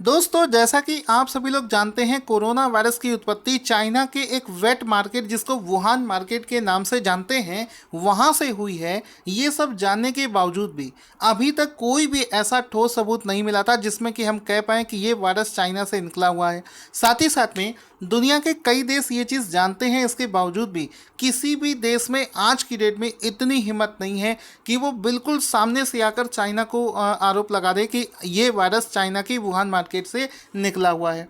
दोस्तों, जैसा कि आप सभी लोग जानते हैं, कोरोना वायरस की उत्पत्ति चाइना के एक वेट मार्केट जिसको वुहान मार्केट के नाम से जानते हैं वहाँ से हुई है। ये सब जानने के बावजूद भी अभी तक कोई भी ऐसा ठोस सबूत नहीं मिला था जिसमें कि हम कह पाएँ कि ये वायरस चाइना से निकला हुआ है। साथ में दुनिया के कई देश ये चीज़ जानते हैं, इसके बावजूद भी किसी भी देश में आज की डेट में इतनी हिम्मत नहीं है कि वो बिल्कुल सामने से आकर चाइना को आरोप लगा दे कि ये वायरस चाइना की वुहान मार्केट से निकला हुआ है।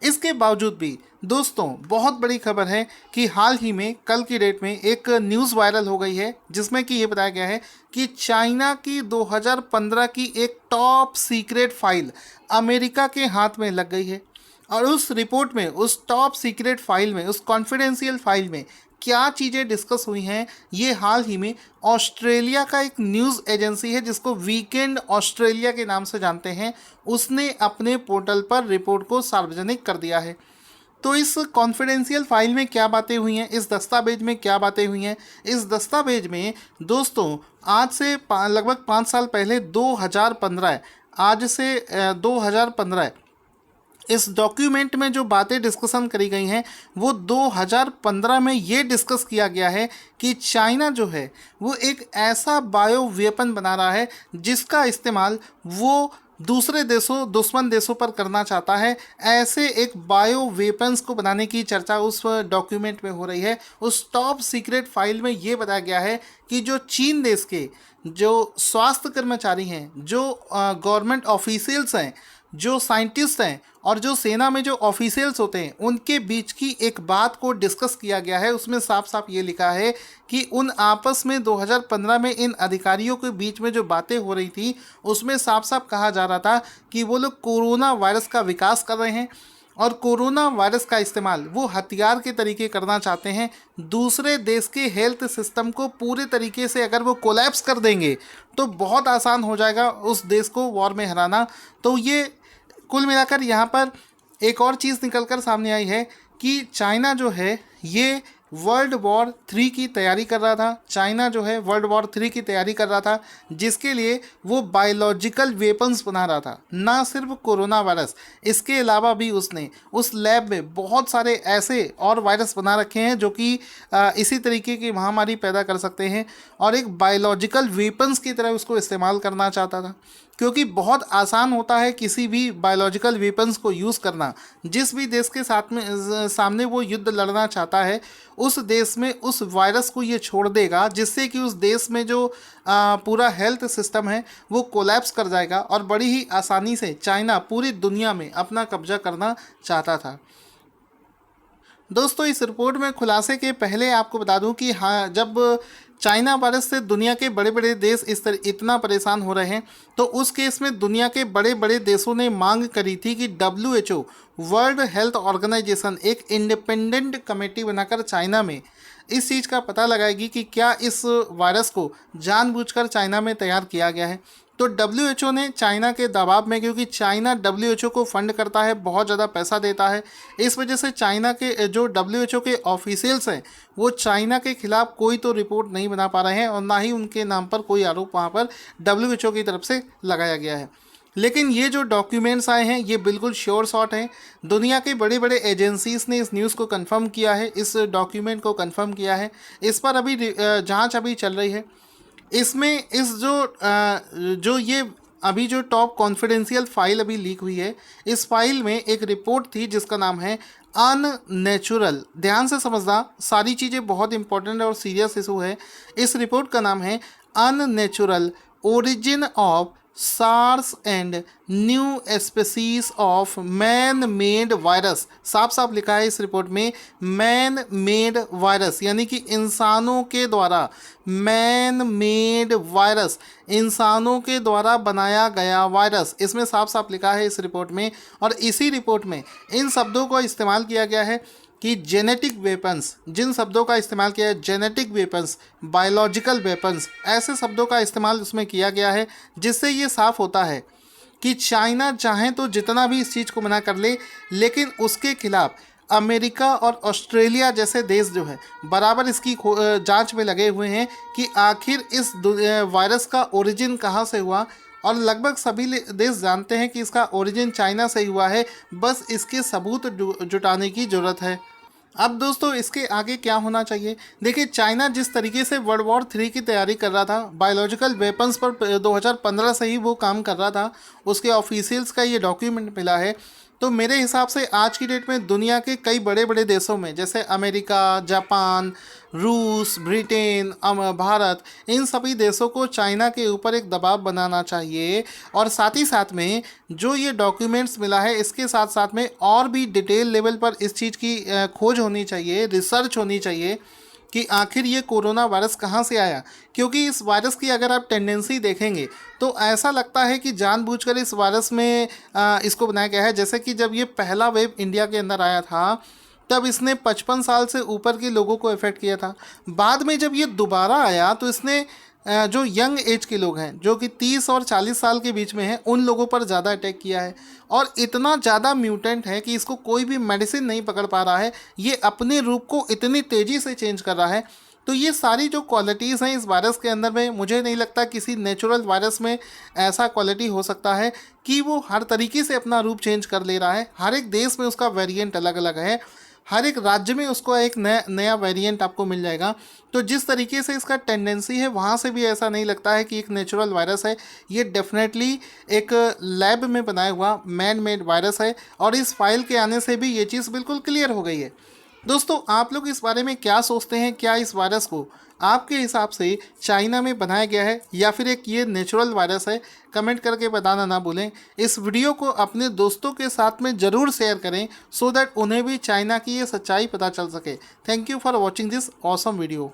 इसके बावजूद भी दोस्तों, बहुत बड़ी खबर है कि हाल ही में कल की डेट में एक न्यूज़ वायरल हो गई है जिसमें कि ये बताया गया है कि चाइना की 2015 की एक टॉप सीक्रेट फाइल अमेरिका के हाथ में लग गई है। और उस रिपोर्ट में, उस टॉप सीक्रेट फाइल में, उस कॉन्फिडेंशियल फाइल में क्या चीज़ें डिस्कस हुई हैं, ये हाल ही में ऑस्ट्रेलिया का एक न्यूज़ एजेंसी है जिसको वीकेंड ऑस्ट्रेलिया के नाम से जानते हैं, उसने अपने पोर्टल पर रिपोर्ट को सार्वजनिक कर दिया है। तो इस कॉन्फिडेंशियल फाइल में क्या बातें हुई हैं, इस दस्तावेज में क्या बातें हुई हैं, इस दस्तावेज में दोस्तों आज से लगभग 5 साल पहले 2015 है, आज से 2015 है, इस डॉक्यूमेंट में जो बातें डिस्कशन करी गई हैं वो 2015 में ये डिस्कस किया गया है कि चाइना जो है वो एक ऐसा बायो वेपन बना रहा है जिसका इस्तेमाल वो दूसरे देशों, दुश्मन देशों पर करना चाहता है। ऐसे एक बायो वेपन्स को बनाने की चर्चा उस डॉक्यूमेंट में हो रही है। उस टॉप सीक्रेट फाइल में ये बताया गया है कि जो चीन देश के जो स्वास्थ्य कर्मचारी हैं, जो गवर्नमेंट ऑफिशियल्स हैं, जो साइंटिस्ट हैं और जो सेना में जो ऑफिशियल्स होते हैं, उनके बीच की एक बात को डिस्कस किया गया है। उसमें साफ साफ ये लिखा है कि उन आपस में 2015 में इन अधिकारियों के बीच में जो बातें हो रही थी उसमें साफ साफ कहा जा रहा था कि वो लोग कोरोना वायरस का विकास कर रहे हैं और कोरोना वायरस का इस्तेमाल वो हथियार के तरीके करना चाहते हैं। दूसरे देश के हेल्थ सिस्टम को पूरे तरीके से अगर वो कोलैप्स कर देंगे तो बहुत आसान हो जाएगा उस देश को वॉर में हराना। तो ये कुल मिलाकर यहाँ पर एक और चीज़ निकल कर सामने आई है कि चाइना जो है ये वर्ल्ड वॉर 3 की तैयारी कर रहा था। चाइना जो है वर्ल्ड वॉर 3 की तैयारी कर रहा था जिसके लिए वो बायोलॉजिकल वेपन्स बना रहा था, ना सिर्फ कोरोना वायरस, इसके अलावा भी उसने उस लैब में बहुत सारे ऐसे और वायरस बना रखे हैं जो कि इसी तरीके की महामारी पैदा कर सकते हैं और एक बायोलॉजिकल वेपन्स की तरह उसको इस्तेमाल करना चाहता था। क्योंकि बहुत आसान होता है किसी भी बायोलॉजिकल वेपन्स को यूज़ करना। जिस भी देश के साथ में सामने वो युद्ध लड़ना चाहता है उस देश में उस वायरस को ये छोड़ देगा जिससे कि उस देश में जो पूरा हेल्थ सिस्टम है वो कोलैप्स कर जाएगा और बड़ी ही आसानी से चाइना पूरी दुनिया में अपना कब्जा करना चाहता था। दोस्तों, इस रिपोर्ट में खुलासे के पहले आपको बता दूं कि हाँ, जब चाइना वायरस से दुनिया के बड़े बड़े देश इतना परेशान हो रहे हैं तो उस केस में दुनिया के बड़े बड़े देशों ने मांग करी थी कि WHO, वर्ल्ड हेल्थ ऑर्गेनाइजेशन, एक इंडिपेंडेंट कमेटी बनाकर चाइना में इस चीज़ का पता लगाएगी कि क्या इस वायरस को जानबूझकर चाइना में तैयार किया गया है। तो WHO ने चाइना के दबाव में, क्योंकि चाइना WHO को फंड करता है, बहुत ज़्यादा पैसा देता है, इस वजह से चाइना के जो WHO के ऑफिशियल्स हैं वो चाइना के खिलाफ कोई तो रिपोर्ट नहीं बना पा रहे हैं और ना ही उनके नाम पर कोई आरोप वहाँ पर WHO की तरफ से लगाया गया है। लेकिन ये जो डॉक्यूमेंट्स आए हैं ये बिल्कुल श्योर शॉट हैं। दुनिया के बड़े बड़े एजेंसीज ने इस न्यूज़ को कंफर्म किया है, इस डॉक्यूमेंट को कंफर्म किया है। इस पर अभी जांच अभी चल रही है। इसमें इस जो ये अभी जो टॉप कॉन्फिडेंशियल फाइल अभी लीक हुई है, इस फाइल में एक रिपोर्ट थी जिसका नाम है अननेचुरल। ध्यान से समझना, सारी चीज़ें बहुत इंपॉर्टेंट और सीरियस इशू है। इस रिपोर्ट का नाम है unnatural origin of SARS and new species of man made virus. साफ साफ लिखा है इस रिपोर्ट में मैन मेड वायरस, यानी कि इंसानों के द्वारा, मैन मेड वायरस, इंसानों के द्वारा बनाया गया वायरस, इसमें साफ साफ लिखा है इस रिपोर्ट में। और इसी रिपोर्ट में इन शब्दों को इस्तेमाल किया गया है कि जेनेटिक वेपन्स, जिन शब्दों का इस्तेमाल किया है, जेनेटिक वेपन्स, बायोलॉजिकल वेपन्स, ऐसे शब्दों का इस्तेमाल उसमें किया गया है जिससे ये साफ होता है कि चाइना चाहे तो जितना भी इस चीज़ को मना कर ले, लेकिन उसके खिलाफ अमेरिका और ऑस्ट्रेलिया जैसे देश जो है बराबर इसकी जांच में लगे हुए हैं कि आखिर इस वायरस का ओरिजिन कहाँ से हुआ और लगभग सभी देश जानते हैं कि इसका ओरिजिन चाइना से ही हुआ है, बस इसके सबूत जुटाने की ज़रूरत है। अब दोस्तों इसके आगे क्या होना चाहिए? देखिए, चाइना जिस तरीके से वर्ल्ड वॉर 3 की तैयारी कर रहा था, बायोलॉजिकल वेपन्स पर 2015 से ही वो काम कर रहा था, उसके ऑफिशियल्स का ये डॉक्यूमेंट मिला है। तो मेरे हिसाब से आज की डेट में दुनिया के कई बड़े बड़े देशों में, जैसे अमेरिका, जापान, रूस, ब्रिटेन, भारत, इन सभी देशों को चाइना के ऊपर एक दबाव बनाना चाहिए। और साथ ही साथ में जो ये डॉक्यूमेंट्स मिला है, इसके साथ साथ में और भी डिटेल लेवल पर इस चीज़ की खोज होनी चाहिए, रिसर्च होनी चाहिए कि आखिर ये कोरोना वायरस कहाँ से आया। क्योंकि इस वायरस की अगर आप टेंडेंसी देखेंगे तो ऐसा लगता है कि जानबूझकर इस वायरस में इसको बनाया गया है। जैसे कि जब ये पहला वेव इंडिया के अंदर आया था, तब इसने 55 साल से ऊपर के लोगों को इफ़ेक्ट किया था। बाद में जब ये दोबारा आया तो इसने जो यंग एज के लोग हैं, जो कि 30 और 40 साल के बीच में हैं, उन लोगों पर ज़्यादा अटैक किया है। और इतना ज़्यादा म्यूटेंट है कि इसको कोई भी मेडिसिन नहीं पकड़ पा रहा है। ये अपने रूप को इतनी तेज़ी से चेंज कर रहा है। तो ये सारी जो क्वालिटीज़ हैं इस वायरस के अंदर में, मुझे नहीं लगता किसी नेचुरल वायरस में ऐसा क्वालिटी हो सकता है कि वो हर तरीके से अपना रूप चेंज कर ले रहा है। हर एक देश में उसका वेरिएंट अलग अलग है, हर एक राज्य में उसको एक नया नया वेरिएंट आपको मिल जाएगा। तो जिस तरीके से इसका टेंडेंसी है, वहाँ से भी ऐसा नहीं लगता है कि एक नेचुरल वायरस है। ये डेफिनेटली एक लैब में बनाया हुआ मैन मेड वायरस है। और इस फाइल के आने से भी ये चीज़ बिल्कुल क्लियर हो गई है। दोस्तों, आप लोग इस बारे में क्या सोचते हैं? क्या इस वायरस को आपके हिसाब से चाइना में बनाया गया है या फिर एक ये नेचुरल वायरस है? कमेंट करके बताना ना भूलें। इस वीडियो को अपने दोस्तों के साथ में ज़रूर शेयर करें, सो दैट उन्हें भी चाइना की ये सच्चाई पता चल सके। Thank you for watching this awesome video.